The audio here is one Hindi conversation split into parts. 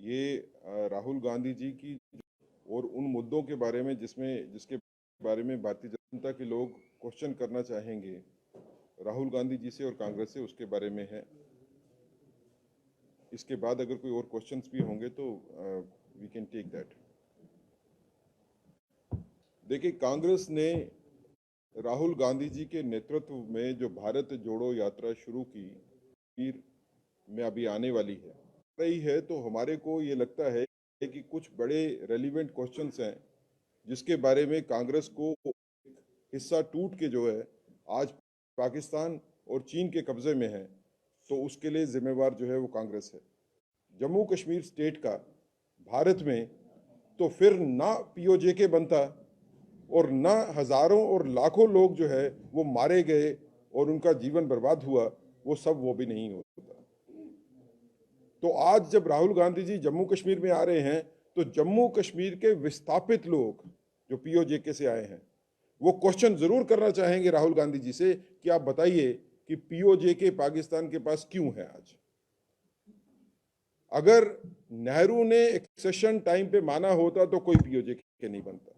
ये राहुल गांधी जी की और उन मुद्दों के बारे में जिसके बारे में भारतीय जनता के लोग क्वेश्चन करना चाहेंगे राहुल गांधी जी से और कांग्रेस से, उसके बारे में है। इसके बाद अगर कोई और क्वेश्चंस भी होंगे तो वी कैन टेक दैट। देखिए, कांग्रेस ने राहुल गांधी जी के नेतृत्व में जो भारत जोड़ो यात्रा शुरू की फिर में अभी आने वाली है रही है, तो हमारे को ये लगता है कि कुछ बड़े रेलिवेंट क्वेश्चंस हैं जिसके बारे में कांग्रेस को हिस्सा टूट के जो है आज पाकिस्तान और चीन के कब्जे में है, तो उसके लिए जिम्मेवार जो है वो कांग्रेस है। जम्मू कश्मीर स्टेट का भारत में तो फिर ना पीओजे बनता और ना हजारों और लाखों लोग जो है वो मारे गए और उनका जीवन बर्बाद हुआ, वो भी नहीं होता। तो आज जब राहुल गांधी जी जम्मू कश्मीर में आ रहे हैं तो जम्मू कश्मीर के विस्थापित लोग जो पीओजे से आए हैं वो क्वेश्चन जरूर करना चाहेंगे राहुल गांधी जी से कि आप बताइए कि पीओजे पाकिस्तान के पास क्यों है आज। अगर नेहरू ने एक्सेशन टाइम पे माना होता तो कोई पीओजे नहीं बनता।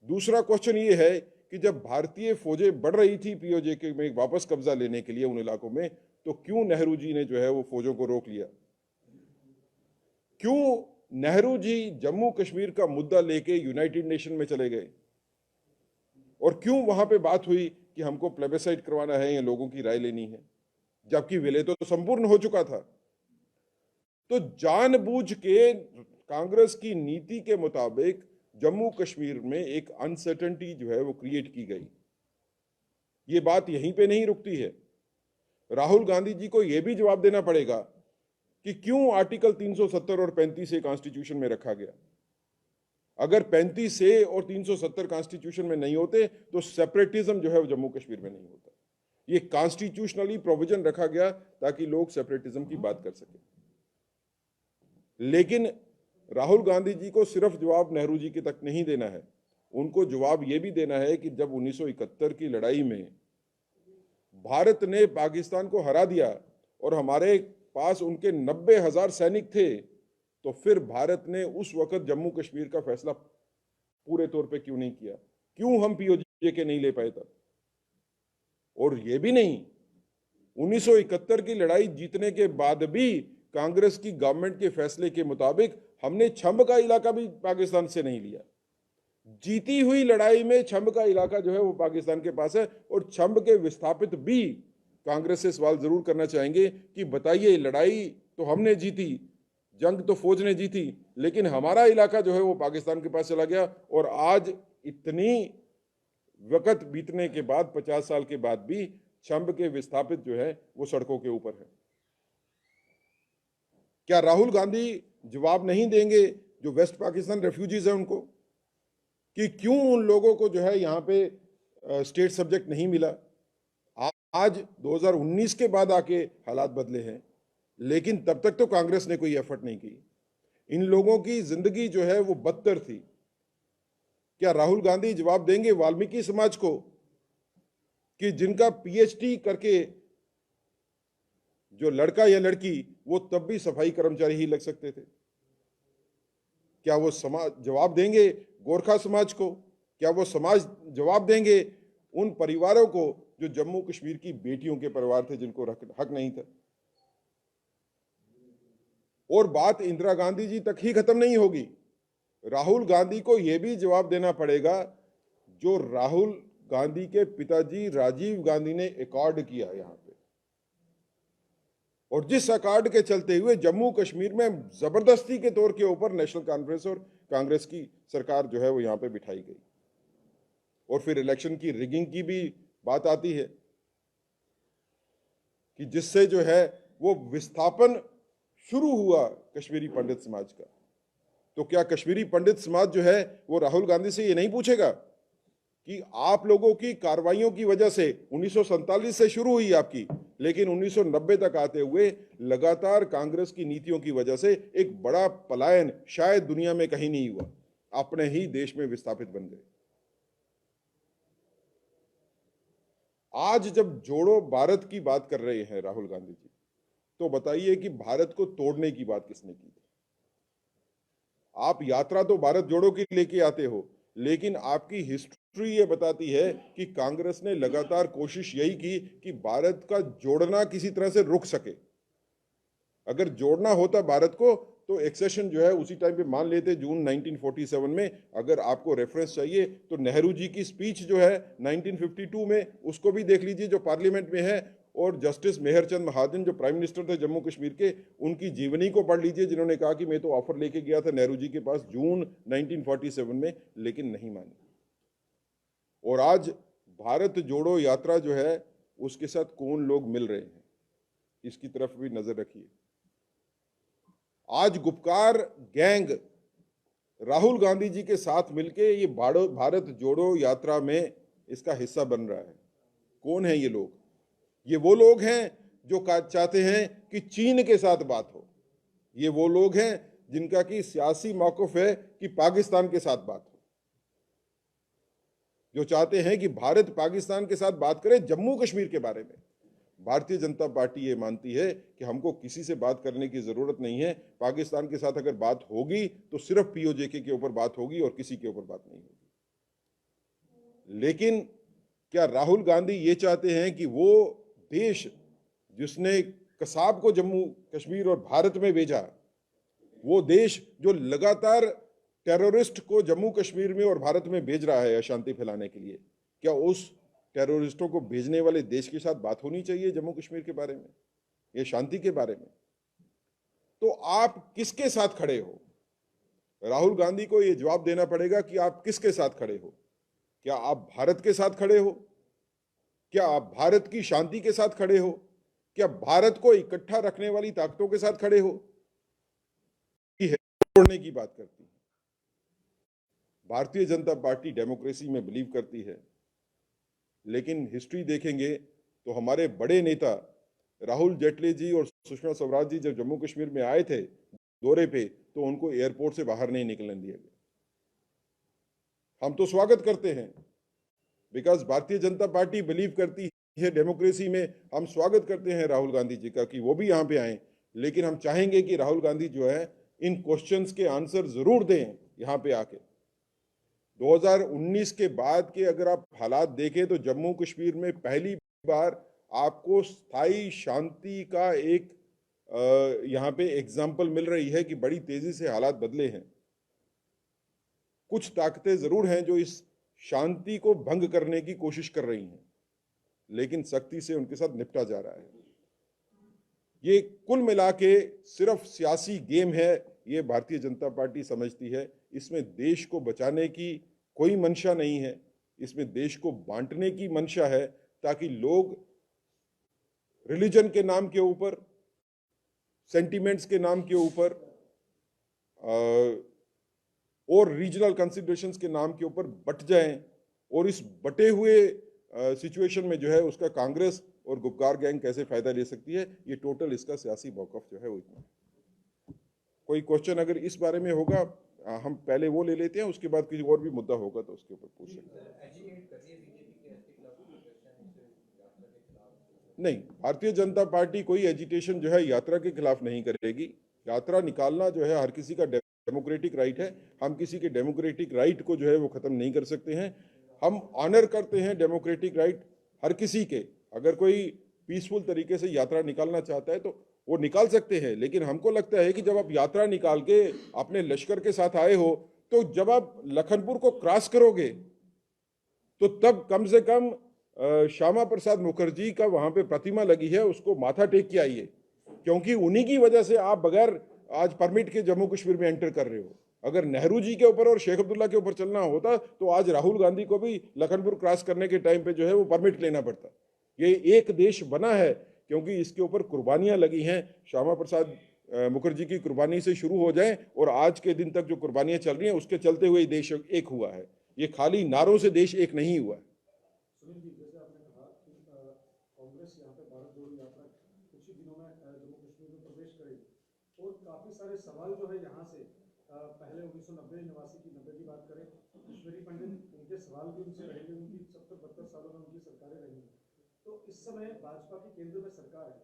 दूसरा क्वेश्चन ये है कि जब भारतीय फौजें बढ़ रही थी पीओजे में वापस कब्जा लेने के लिए उन इलाकों में, तो क्यों नेहरू जी ने जो है वो फौजों को रोक लिया? क्यों नेहरू जी जम्मू कश्मीर का मुद्दा लेके यूनाइटेड नेशन में चले गए? और क्यों वहां पे बात हुई कि हमको प्लेबिसाइट करवाना है या लोगों की राय लेनी है, जबकि विलय तो संपूर्ण हो चुका था? तो जानबूझ के कांग्रेस की नीति के मुताबिक जम्मू कश्मीर में एक अनसर्टेनिटी जो है वो क्रिएट की गई। ये बात यहीं पे नहीं रुकती है। राहुल गांधी जी को यह भी जवाब देना पड़ेगा कि क्यों आर्टिकल 370 और 35 ए कॉन्स्टिट्यूशन में रखा गया। अगर 35 ए और 370 कॉन्स्टिट्यूशन में नहीं होते तो सेपरेटिज्म जो है वो जम्मू कश्मीर में नहीं होता। ये कॉन्स्टिट्यूशनली प्रोविजन रखा गया ताकि लोग सेपरेटिज्म की बात कर सके। लेकिन राहुल गांधी जी को सिर्फ जवाब नेहरू जी के तक नहीं देना है, उनको जवाब यह भी देना है कि जब 1971 की लड़ाई में भारत ने पाकिस्तान को हरा दिया और हमारे पास उनके 90,000 सैनिक थे, तो फिर भारत ने उस वक्त जम्मू कश्मीर का फैसला पूरे तौर पे क्यों नहीं किया? क्यों हम पीओजे के नहीं ले पाए तब? और ये भी नहीं, 1971 की लड़ाई जीतने के बाद भी कांग्रेस की गवर्नमेंट के फैसले के मुताबिक हमने छंब का इलाका भी पाकिस्तान से नहीं लिया। जीती हुई लड़ाई में छंब का इलाका जो है वो पाकिस्तान के पास है। और छंब के विस्थापित भी कांग्रेस से सवाल जरूर करना चाहेंगे कि बताइए, लड़ाई तो हमने जीती, जंग तो फौज ने जीती, लेकिन हमारा इलाका जो है वो पाकिस्तान के पास चला गया। और आज इतनी वक्त बीतने के बाद, 50 साल के बाद भी छंब के विस्थापित जो है वो सड़कों के ऊपर है। क्या राहुल गांधी जवाब नहीं देंगे जो वेस्ट पाकिस्तान रेफ्यूजीज है उनको, कि क्यों उन लोगों को जो है यहाँ पे स्टेट सब्जेक्ट नहीं मिला? आज 2019 के बाद आके हालात बदले हैं, लेकिन तब तक तो कांग्रेस ने कोई एफर्ट नहीं की। इन लोगों की जिंदगी जो है वो बदतर थी। क्या राहुल गांधी जवाब देंगे वाल्मीकि समाज को कि जिनका पीएचडी करके जो लड़का या लड़की वो तब भी सफाई कर्मचारी ही लग सकते थे? क्या वो समाज जवाब देंगे गोरखा समाज को? क्या वो समाज जवाब देंगे उन परिवारों को जो जम्मू कश्मीर की बेटियों के परिवार थे जिनको हक नहीं था? और बात इंदिरा गांधी जी तक ही खत्म नहीं होगी। राहुल गांधी को यह भी जवाब देना पड़ेगा जो राहुल गांधी के पिताजी राजीव गांधी ने अकॉर्ड किया यहां पे, और जिस अकॉर्ड के चलते हुए जम्मू कश्मीर में जबरदस्ती के तौर के ऊपर नेशनल कॉन्फ्रेंस और कांग्रेस की सरकार जो है वो यहां पे बिठाई गई। और फिर इलेक्शन की रिगिंग की भी बात आती है कि जिससे जो है वो विस्थापन शुरू हुआ कश्मीरी पंडित समाज का। तो क्या कश्मीरी पंडित समाज जो है वो राहुल गांधी से ये नहीं पूछेगा कि आप लोगों की कार्रवाइयों की वजह से 1947 से शुरू हुई आपकी, लेकिन 1990 तक आते हुए लगातार कांग्रेस की नीतियों की वजह से एक बड़ा पलायन शायद दुनिया में कहीं नहीं हुआ, अपने ही देश में विस्थापित बन गए। आज जब जोड़ो भारत की बात कर रहे हैं राहुल गांधी जी, तो बताइए कि भारत को तोड़ने की बात किसने की थी? आप यात्रा तो भारत जोड़ो की लेके आते हो, लेकिन आपकी हिस्ट्री ये बताती है कि कांग्रेस ने लगातार कोशिश यही की कि भारत का जोड़ना किसी तरह से रुक सके। अगर जोड़ना होता भारत को तो एक्सेशन जो है उसी टाइम पे मान लेते जून 1947 में। अगर आपको रेफरेंस चाहिए तो नेहरू जी की स्पीच जो है 1952 में, उसको भी देख लीजिए जो पार्लियामेंट में है, और जस्टिस मेहरचंद महाजन जो प्राइम मिनिस्टर थे जम्मू कश्मीर के, उनकी जीवनी को पढ़ लीजिए, जिन्होंने कहा कि मैं तो ऑफर लेके गया था नेहरू जी के पास जून 1947 में, लेकिन नहीं मानी। और आज भारत जोड़ो यात्रा जो है उसके साथ कौन लोग मिल रहे हैं, इसकी तरफ भी नजर रखिए। आज गुपकार गैंग राहुल गांधी जी के साथ मिलके ये भारत जोड़ो यात्रा में इसका हिस्सा बन रहा है। कौन है ये लोग? ये वो लोग हैं जो चाहते हैं कि चीन के साथ बात हो। ये वो लोग हैं जिनका कि सियासी मौक़िफ़ है कि पाकिस्तान के साथ बात हो, जो चाहते हैं कि भारत पाकिस्तान के साथ बात करे जम्मू कश्मीर के बारे में। भारतीय जनता पार्टी ये मानती है कि हमको किसी से बात करने की जरूरत नहीं है। पाकिस्तान के साथ अगर बात होगी तो सिर्फ पीओजेके के ऊपर बात होगी और किसी के ऊपर बात नहीं होगी। लेकिन क्या राहुल गांधी ये चाहते हैं कि वो देश जिसने कसाब को जम्मू कश्मीर और भारत में भेजा, वो देश जो लगातार टेररिस्ट को जम्मू कश्मीर में और भारत में भेज रहा है अशांति फैलाने के लिए, क्या उस टेररिस्टों को भेजने वाले देश के साथ बात होनी चाहिए जम्मू कश्मीर के बारे में या शांति के बारे में? तो आप किसके साथ खड़े हो? राहुल गांधी को यह जवाब देना पड़ेगा कि आप किसके साथ खड़े हो। क्या आप भारत के साथ खड़े हो? क्या आप भारत की शांति के साथ खड़े हो? क्या भारत को इकट्ठा रखने वाली ताकतों के साथ खड़े हो? तोड़ने की बात करती है। भारतीय जनता पार्टी डेमोक्रेसी में बिलीव करती है, लेकिन हिस्ट्री देखेंगे तो हमारे बड़े नेता राहुल जेटली जी और सुषमा स्वराज जी जब जम्मू कश्मीर में आए थे दौरे पे, तो उनको एयरपोर्ट से बाहर नहीं निकलने दिया गया। हम तो स्वागत करते हैं, because Bharatiya Janata party believe करती है डेमोक्रेसी में। हम स्वागत करते हैं राहुल गांधी जी का कि वो भी यहाँ पे आए, लेकिन हम चाहेंगे कि राहुल गांधी जो है इन क्वेश्चंस के आंसर जरूर दें यहाँ पे आके। 2019 के बाद के अगर आप हालात देखें तो जम्मू कश्मीर में पहली बार आपको स्थायी शांति का एक यहाँ पे एग्जाम्पल मिल रही है कि बड़ी तेजी से हालात बदले हैं। कुछ ताकतें जरूर हैं जो इस शांति को भंग करने की कोशिश कर रही हैं, लेकिन सख्ती से उनके साथ निपटा जा रहा है। ये कुल मिला के सिर्फ सियासी गेम है, ये भारतीय जनता पार्टी समझती है। इसमें देश को बचाने की कोई मंशा नहीं है, इसमें देश को बांटने की मंशा है, ताकि लोग रिलीजन के नाम के ऊपर, सेंटिमेंट्स के नाम के ऊपर और रीजनल कंसिडरेशंस के नाम के ऊपर बट जाएं, और इस बटे हुए सिचुएशन में जो है उसका कांग्रेस और गुपकार गैंग कैसे फायदा ले सकती है, ये टोटल इसका सियासी मौक़िफ़ जो है वो इतना। कोई क्वेश्चन अगर इस बारे में होगा हम पहले वो ले लेते हैं, उसके बाद किसी और भी मुद्दा होगा तो उसके ऊपर पूछ सकते हैं। नहीं, भारतीय जनता पार्टी कोई एजिटेशन जो है यात्रा के खिलाफ नहीं करेगी। यात्रा निकालना जो है हर किसी का डेमोक्रेटिक राइट है। हम किसी के डेमोक्रेटिक राइट को जो है वो खत्म नहीं कर सकते हैं। हम ऑनर करते हैं डेमोक्रेटिक राइट हर किसी के। अगर कोई पीसफुल तरीके से यात्रा निकालना चाहता है तो वो निकाल सकते हैं, लेकिन हमको लगता है कि जब आप यात्रा निकाल के अपने लश्कर के साथ आए हो, तो जब आप लखनपुर को क्रॉस करोगे तो तब कम से कम श्यामा प्रसाद मुखर्जी का वहां पे प्रतिमा लगी है, उसको माथा टेक के आइए, क्योंकि उन्हीं की वजह से आप बगैर आज परमिट के जम्मू कश्मीर में एंटर कर रहे हो। अगर नेहरू जी के ऊपर और शेख अब्दुल्ला के ऊपर चलना होता तो आज राहुल गांधी को भी लखनपुर क्रॉस करने के टाइम पे जो है वो परमिट लेना पड़ता। ये एक देश बना है क्योंकि इसके ऊपर कुर्बानियां लगी हैं। श्यामा प्रसाद मुखर्जी की कुर्बानी से शुरू हो जाए और आज के दिन तक जो कुर्बानियां चल रही हैं उसके चलते हुए देश एक हुआ है। ये खाली नारों से देश एक नहीं हुआ है। सुनील जी, जैसे आपने कहा कि कांग्रेस यहाँ पे भारत जोड़ो यात्रा कुछ ही दिनों में जम्मू कश्मीर में प्रवेश करेगी, और काफ़ी सारे सवाल जो है यहाँ से पहले 1990 की 90 की बात करें, कश्मीरी पंडित उनके सवाल भी उनसे रहेंगे, उनकी 70-72 सालों में उनकी सरकारें रही हैं। तो इस समय भाजपा की केंद्र में सरकार है,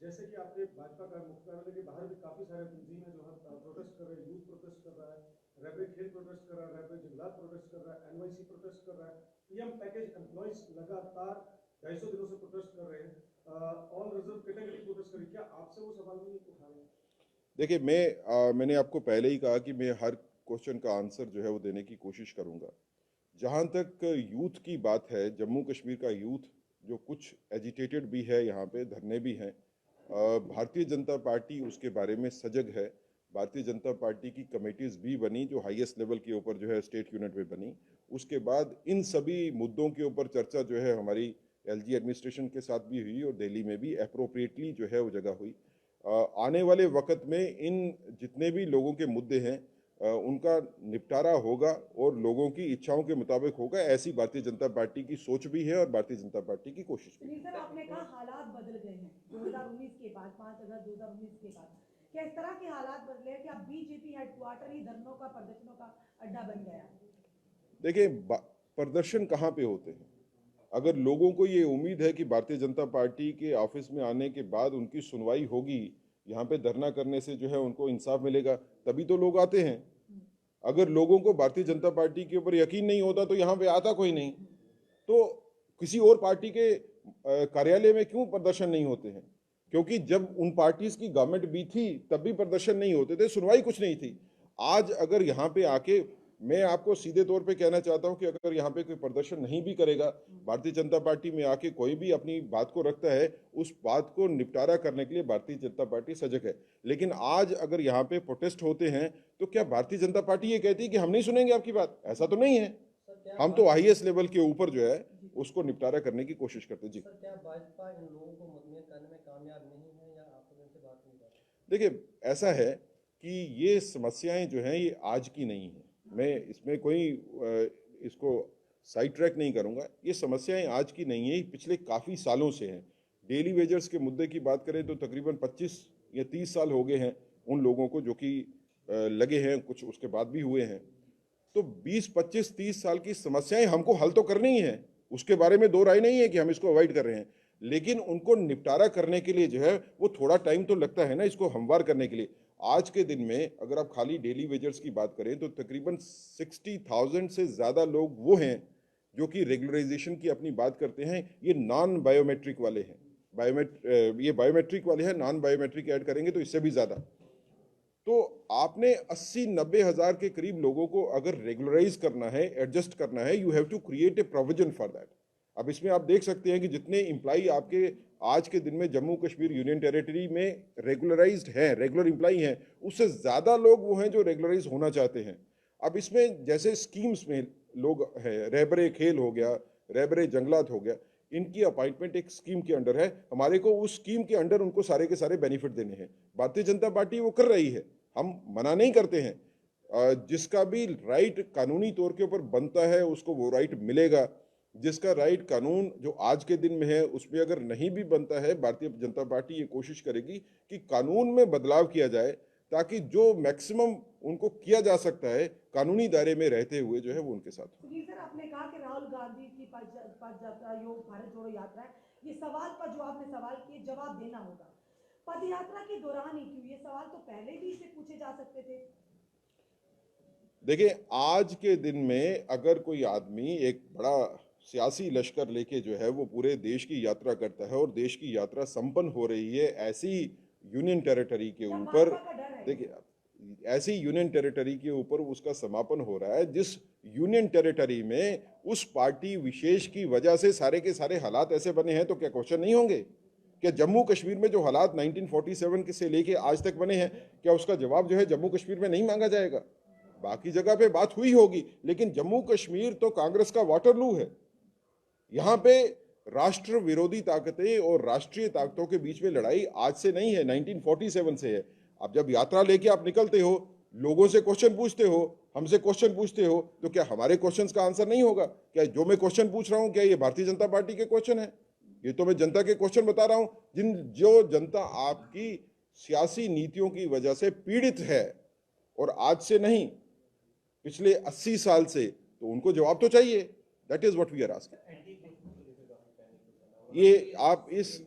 जैसे कि आपके भाजपा का मुख्य कार्यालय के बाहर भी काफ़ी सारे तंजीमें जो है प्रोटेस्ट कर रहे हैं, यूथ प्रोटेस्ट कर रहा है, रैबरे खेल प्रोटेस्ट कर रहा है, रैबरे जंगलात प्रोटेस्ट कर रहा है, एनवाईसी प्रोटेस्ट कर रहा है, पीएम पैकेज एम्प्लॉइज लगातार 250 दिनों से प्रोटेस्ट कर रहे हैं, ऑल रिजर्व कैटेगरी प्रोटेस्ट कर रही है। क्या आपसे वो सवाल नहीं उठा रहे हैं? देखिए, मैंने आपको पहले ही कहा कि मैं हर क्वेश्चन का आंसर जो है वो देने की कोशिश करूंगा। जहां तक यूथ की बात है, जम्मू कश्मीर का यूथ जो कुछ एजिटेटेड भी है, यहाँ पे धरने भी हैं, भारतीय जनता पार्टी उसके बारे में सजग है। भारतीय जनता पार्टी की कमेटीज भी बनी जो हाईएस्ट लेवल के ऊपर जो है स्टेट यूनिट में बनी। उसके बाद इन सभी मुद्दों के ऊपर चर्चा जो है हमारी एलजी एडमिनिस्ट्रेशन के साथ भी हुई और दिल्ली में भी अप्रोप्रिएटली जो है वो जगह हुई। आने वाले वक्त में इन जितने भी लोगों के मुद्दे हैं उनका निपटारा होगा और लोगों की इच्छाओं के मुताबिक होगा, ऐसी भारतीय जनता पार्टी की सोच भी है और भारतीय जनता पार्टी की कोशिश भी है। सर, आपने कहा हालात बदल गए हैं 2019 के बाद, 5 अगस्त 2019 के बाद। क्या इस तरह के हालात बदले हैं कि अब बीजेपी हेडक्वार्टर ही धरनों का, प्रदर्शनों का अड्डा बन गया? देखिए, प्रदर्शन कहाँ पे होते हैं? अगर लोगों को ये उम्मीद है कि भारतीय जनता पार्टी के ऑफिस में आने के बाद उनकी सुनवाई होगी, यहाँ पे धरना करने से जो है उनको इंसाफ मिलेगा, तभी तो लोग आते हैं। अगर लोगों को भारतीय जनता पार्टी के ऊपर यकीन नहीं होता तो यहाँ पे आता कोई नहीं। तो किसी और पार्टी के कार्यालय में क्यों प्रदर्शन नहीं होते हैं? क्योंकि जब उन पार्टीज की गवर्नमेंट भी थी तब भी प्रदर्शन नहीं होते थे, सुनवाई कुछ नहीं थी। आज अगर यहाँ पे आके, मैं आपको सीधे तौर पे कहना चाहता हूँ कि अगर यहाँ पे कोई प्रदर्शन नहीं भी करेगा, भारतीय जनता पार्टी में आके कोई भी अपनी बात को रखता है, उस बात को निपटारा करने के लिए भारतीय जनता पार्टी सजग है। लेकिन आज अगर यहाँ पे प्रोटेस्ट होते हैं तो क्या भारतीय जनता पार्टी ये कहती है कि हम नहीं सुनेंगे आपकी बात? ऐसा तो नहीं है। हम तो हाईएस्ट लेवल के ऊपर जो है उसको निपटारा करने की कोशिश करते। जी सर, क्या भाजपा इन लोगों को मुतमिन करने में कामयाब नहीं है या आप उनसे बात नहीं कर रहे? देखिए, ऐसा है कि ये समस्याएं जो हैं ये आज की नहीं है। मैं इसमें कोई इसको साइड ट्रैक नहीं करूंगा। ये समस्याएं आज की नहीं है, पिछले काफ़ी सालों से हैं। डेली वेजर्स के मुद्दे की बात करें तो तकरीबन 25 या 30 साल हो गए हैं उन लोगों को जो कि लगे हैं, कुछ उसके बाद भी हुए हैं। तो 20, 25, 30 साल की समस्याएं हमको हल तो करनी ही है, उसके बारे में दो राय नहीं है कि हम इसको अवॉइड कर रहे हैं। लेकिन उनको निपटारा करने के लिए जो है वो थोड़ा टाइम तो लगता है ना, इसको हमवार करने के लिए। आज के दिन में अगर आप खाली डेली वेजर्स की बात करें तो तकरीबन 60,000 से ज़्यादा लोग वो हैं जो कि रेगुलराइजेशन की अपनी बात करते हैं। ये नॉन बायोमेट्रिक वाले हैं, ये बायोमेट्रिक वाले हैं, नॉन बायोमेट्रिक ऐड करेंगे तो इससे भी ज़्यादा। तो आपने 80-90 हज़ार के करीब लोगों को अगर रेगुलराइज करना है, एडजस्ट करना है, you have to create a provision for that. अब इसमें आप देख सकते हैं कि जितने इम्प्लाई आपके आज के दिन में जम्मू कश्मीर यूनियन टेरिटरी में रेगुलराइज्ड हैं, रेगुलर इम्प्लाई हैं, उससे ज़्यादा लोग वो हैं जो रेगुलराइज होना चाहते हैं। अब इसमें जैसे स्कीम्स में लोग हैं, रहबरे खेल हो गया, रहबरे जंगलात हो गया, इनकी अपॉइंटमेंट एक स्कीम के अंडर है। हमारे को उस स्कीम के अंडर उनको सारे के सारे बेनिफिट देने हैं। भारतीय जनता पार्टी वो कर रही है, हम मना नहीं करते हैं। जिसका भी राइट कानूनी तौर के ऊपर बनता है उसको वो राइट मिलेगा। जिसका राइट कानून जो आज के दिन में है उसमें अगर नहीं भी बनता है, भारतीय जनता पार्टी ये कोशिश करेगी कि कानून में बदलाव किया जाए ताकि जो मैक्सिमम उनको किया जा सकता है कानूनी दायरे में रहते हुए जो है वो उनके साथ। सुनील सर, आपने कहा कि राहुल गांधी की पद यात्रा, योग भारत जोड़ो यात्रा है, ये सवाल पर जो आपने सवाल किए जवाब देना होगा। पद यात्रा के दौरान ही क्यों? ये सवाल तो पहले भी इसे पूछे जा सकते थे। देखिए, आज के दिन में अगर कोई आदमी एक बड़ा सियासी लश्कर लेके जो है वो पूरे देश की यात्रा करता है और देश की यात्रा संपन्न हो रही है ऐसी यूनियन टेरिटरी के क्या ऊपर, भाजपा का डर है? देखिए ऐसी यूनियन टेरिटरी के ऊपर उसका समापन हो रहा है जिस यूनियन टेरिटरी में उस पार्टी विशेष की वजह से सारे के सारे हालात ऐसे बने हैं, तो क्या क्वेश्चन नहीं होंगे? क्या जम्मू कश्मीर में जो हालात 1947 से लेके आज तक बने हैं, क्या उसका जवाब जो है जम्मू कश्मीर में नहीं मांगा जाएगा? बाकी जगह पे बात हुई होगी, लेकिन जम्मू कश्मीर तो कांग्रेस का वाटरलू है। यहाँ पे राष्ट्र विरोधी ताकतें और राष्ट्रीय ताकतों के बीच में लड़ाई आज से नहीं है, 1947 से है। अब जब यात्रा लेके आप निकलते हो, लोगों से क्वेश्चन पूछते हो, हमसे क्वेश्चन पूछते हो, तो क्या हमारे क्वेश्चंस का आंसर नहीं होगा? क्या जो मैं क्वेश्चन पूछ रहा हूं क्या ये भारतीय जनता पार्टी के क्वेश्चन है? ये तो मैं जनता के क्वेश्चन बता रहा हूं, जो जनता आपकी सियासी नीतियों की वजह से पीड़ित है, और आज से नहीं पिछले 80 साल से, तो उनको जवाब तो चाहिए। That is what we are asking. ये आप इस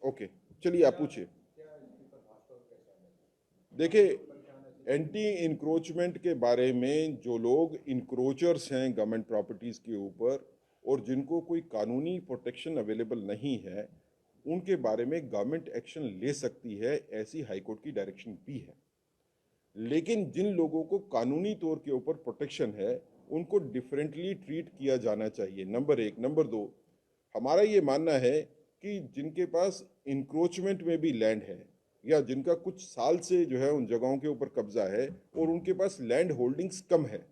ओके, चलिए आप पूछिए। देखिए, एंटी इंक्रोचमेंट के बारे में जो लोग इंक्रोचर्स हैं गवर्नमेंट प्रॉपर्टीज़ के ऊपर और जिनको कोई कानूनी प्रोटेक्शन अवेलेबल नहीं है, उनके बारे में गवर्नमेंट एक्शन ले सकती है, ऐसी हाईकोर्ट की डायरेक्शन भी है। लेकिन जिन लोगों को कानूनी तौर के ऊपर प्रोटेक्शन है, उनको डिफरेंटली ट्रीट किया जाना चाहिए, नंबर 1। नंबर 2, हमारा ये मानना है कि जिनके पास इंक्रोचमेंट में भी लैंड है या जिनका कुछ साल से जो है उन जगहों के ऊपर कब्जा है और उनके पास लैंड होल्डिंग्स कम है,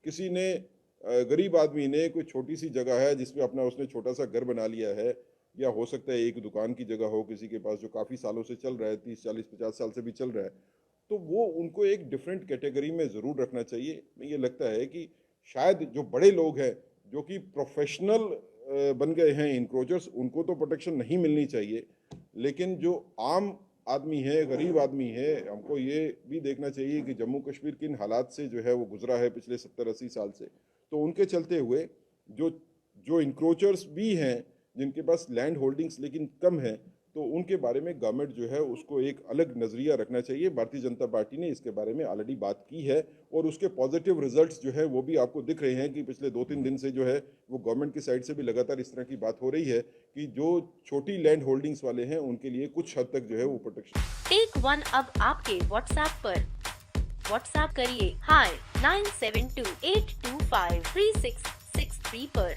किसी ने गरीब आदमी ने कोई छोटी सी जगह है जिसमें अपना उसने छोटा सा घर बना लिया है, या हो सकता है एक दुकान की जगह हो किसी के पास जो काफ़ी सालों से चल रहा है, 30, 40, 50 साल से भी चल रहा है, तो वो उनको एक डिफरेंट कैटेगरी में ज़रूर रखना चाहिए। मुझे लगता है कि शायद जो बड़े लोग हैं जो कि प्रोफेशनल बन गए हैं इंक्रोचर्स, उनको तो प्रोटेक्शन नहीं मिलनी चाहिए, लेकिन जो आम आदमी है, गरीब आदमी है, हमको ये भी देखना चाहिए कि जम्मू कश्मीर किन हालात से जो है वो गुजरा है पिछले 70-80 साल से, तो उनके चलते हुए जो इंक्रोचर्स भी हैं जिनके पास लैंड होल्डिंग्स लेकिन कम है, तो उनके बारे में गवर्नमेंट जो है उसको एक अलग नज़रिया रखना चाहिए। भारतीय जनता पार्टी ने इसके बारे में ऑलरेडी बात की है और उसके पॉजिटिव रिजल्ट्स जो है वो भी आपको दिख रहे हैं कि पिछले 2-3 दिन से जो है वो गवर्नमेंट की साइड से भी लगातार इस तरह की बात हो रही है कि जो छोटी लैंड होल्डिंग्स वाले हैं उनके लिए कुछ हद तक जो है वो प्रोटेक्शन। टेक वन अब आपके व्हाट्सएप पर। व्हाट्सएप करिए हाय 9728253663 पर।